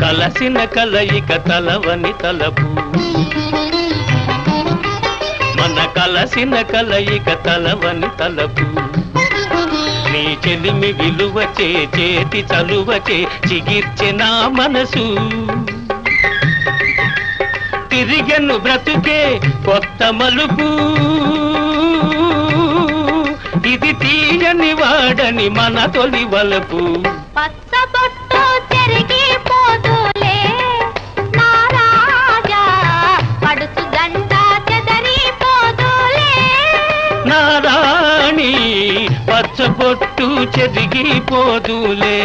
కలసిన కలయిక తలవని తలపు మన కలసిన కలయిక తలవని తలపు నీ చెలిమి విలువచే చేతి చలువచే చిగిర్చె నా మనసు తిరిగెను బ్రతుకే కొత్త మలుపు ఇది తీయని వాడని మన తొలి వలపు పచ్చబొట్టు చెరిగిపోదులే నా రాజా పడుచు గంట చెదరిపోదులే నా రాణి పచ్చబొట్టు చెరిగిపోదులే